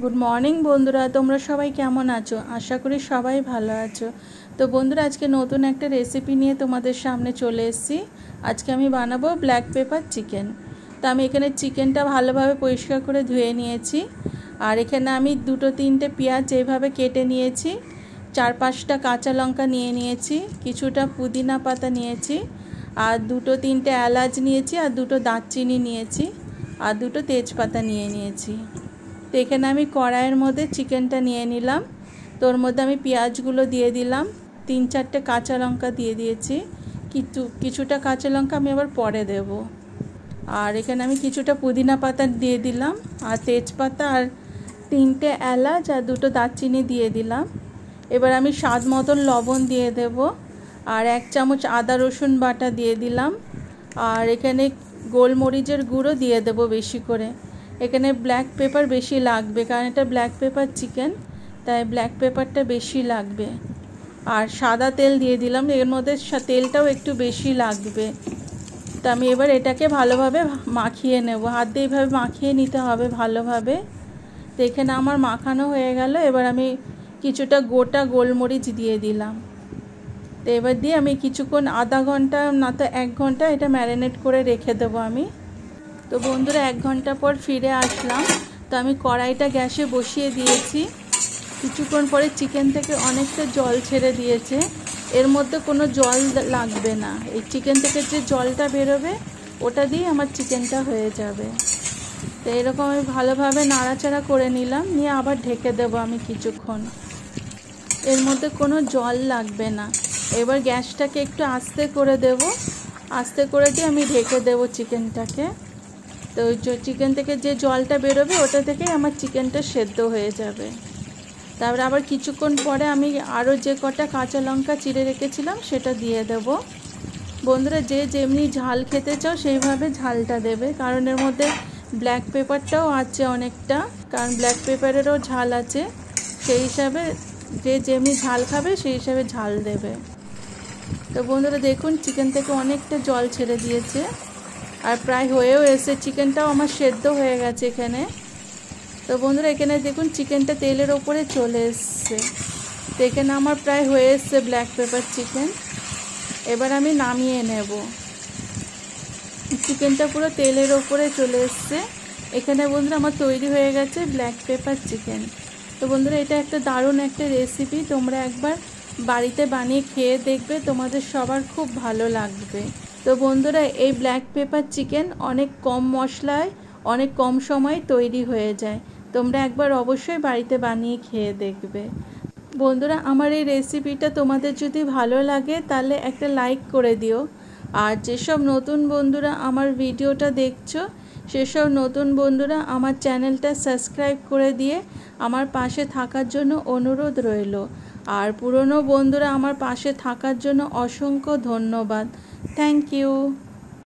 Good morning বন্ধুরা, তোমরা সবাই কেমন আছো? আশা করি সবাই ভালো আছো। তো বন্ধুরা, আজকে নতুন একটা রেসিপি নিয়ে তোমাদের সামনে চলে এসেছি। আজকে আমি বানাবো ব্ল্যাক পেপার চিকেন। তো আমি এখানে চিকেনটা ভালোভাবে পরিষ্কার করে ধুয়ে নিয়েছি। আর এখানে আমি 2-3টে পেঁয়াজ এইভাবে কেটে নিয়েছি, 4-5টা কাঁচা লঙ্কা নিয়ে নিয়েছি, কিছুটা পুদিনা পাতা নিয়েছি, আর 2-3টে এলাচ নিয়েছি, আর 2টো দারচিনি নিয়েছি, আর 2টো তেজপাতা নিয়ে নিয়েছি। তো এখানে আমি কড়াইয়ের মধ্যে চিকেনটা নিয়ে নিলাম। তোর মধ্যে আমি পেঁয়াজগুলো দিয়ে দিলাম, 3-4টে কাঁচা লঙ্কা দিয়ে দিয়েছি, কিছুটা কাঁচা লঙ্কা আমি আবার পরে দেব। আর এখানে আমি কিছুটা পুদিনা পাতা দিয়ে দিলাম, আর তেজপাতা, আর 3টে এলাচ, আর 2টো দারচিনি দিয়ে দিলাম। এবার আমি স্বাদ মতন লবণ দিয়ে দেব, আর 1 চামচ আদা রসুন বাটা দিয়ে দিলাম। আর এখানে গোলমরিচের গুঁড়ো দিয়ে দেব বেশি করে। এখানে ব্ল্যাক পেপার বেশি লাগবে, কারণ এটা ব্ল্যাক পেপার চিকেন, তাই ব্ল্যাক পেপারটা বেশি লাগবে। আর সাদা তেল দিয়ে দিলাম, এর মধ্যে তেলটাও একটু বেশি লাগবে। তো আমি এবার এটাকে ভালোভাবে মাখিয়ে নেব, হাত দিয়ে এইভাবে মাখিয়ে নিতে হবে ভালোভাবে। তো এখানে আমার মাখানো হয়ে গেল। এবার আমি কিছুটা গোটা গোলমরিচ দিয়ে দিলাম। তো এবার দিয়ে আমি কিছুক্ষণ আধা ঘন্টা না তো 1 ঘন্টা এটা ম্যারিনেট করে রেখে দেবো আমি। তো বন্ধুরা, 1 ঘন্টা পর ফিরে আসলাম। তো আমি কড়াইটা গ্যাসে বসিয়ে দিয়েছি। কিছুক্ষণ পরে চিকেন থেকে অনেকটা জল ছেড়ে দিয়েছে। এর মধ্যে কোনো জল লাগবে না, এই চিকেন থেকে যে জলটা বেরোবে ওটা দিয়ে আমার চিকেনটা হয়ে যাবে। তো এরকম আমি ভালোভাবে নাড়াচাড়া করে নিলাম, নিয়ে আবার ঢেকে দেবো আমি কিছুক্ষণ। এর মধ্যে কোনো জল লাগবে না। এবার গ্যাসটাকে একটু আস্তে করে দেব, আস্তে করে দিয়ে আমি ঢেকে দেবো চিকেনটাকে। তো চিকেন থেকে যে জলটা বেরোবে ওটা থেকেই আমার চিকেনটা সেদ্ধ হয়ে যাবে। তারপরে আবার কিছুক্ষণ পরে আমি আরও যে কটা কাঁচা লঙ্কা চিড়ে রেখেছিলাম সেটা দিয়ে দেব। বন্ধুরা, যে যেমনি ঝাল খেতে চাও সেইভাবে ঝালটা দেবে, কারণ এর মধ্যে ব্ল্যাক পেপারটাও আছে অনেকটা, কারণ ব্ল্যাক পেপারেরও ঝাল আছে। সেই হিসাবে যে যেমনি ঝাল খাবে সেই হিসাবে ঝাল দেবে। তো বন্ধুরা দেখুন, চিকেন থেকে অনেকটা জল ছেড়ে দিয়েছে, আর প্রায় হয়েও এসে চিকেনটাও আমার সেদ্ধ হয়ে গেছে এখানে। তো বন্ধুরা, এখানে দেখুন চিকেনটা তেলের ওপরে চলে এসছে। তো এখানে আমার প্রায় হয়ে এসছে ব্ল্যাক পেপার চিকেন। এবার আমি নামিয়ে নেব। চিকেনটা পুরো তেলের ওপরে চলে এসছে। এখানে বন্ধুরা আমার তৈরি হয়ে গেছে ব্ল্যাক পেপার চিকেন। তো বন্ধুরা, এটা একটা দারুণ একটা রেসিপি, তোমরা একবার বাড়িতে বানিয়ে খেয়ে দেখবে, তোমাদের সবার খুব ভালো লাগবে। তো বন্ধুরা, এই ব্ল্যাক পেপার চিকেন অনেক কম মশলায় অনেক কম সময়ে তৈরি হয়ে যায়। তোমরা একবার অবশ্যই বাড়িতে বানিয়ে খেয়ে দেখবে। বন্ধুরা, আমার এই রেসিপিটা তোমাদের যদি ভালো লাগে তাহলে একটা লাইক করে দিও। আর যেসব নতুন বন্ধুরা আমার ভিডিওটা দেখছো সেসব নতুন বন্ধুরা আমার চ্যানেলটা সাবস্ক্রাইব করে দিয়ে আমার পাশে থাকার জন্য অনুরোধ রইল। আর পুরনো বন্ধুরা আমার পাশে থাকার জন্য অসংখ্য ধন্যবাদ। Thank you.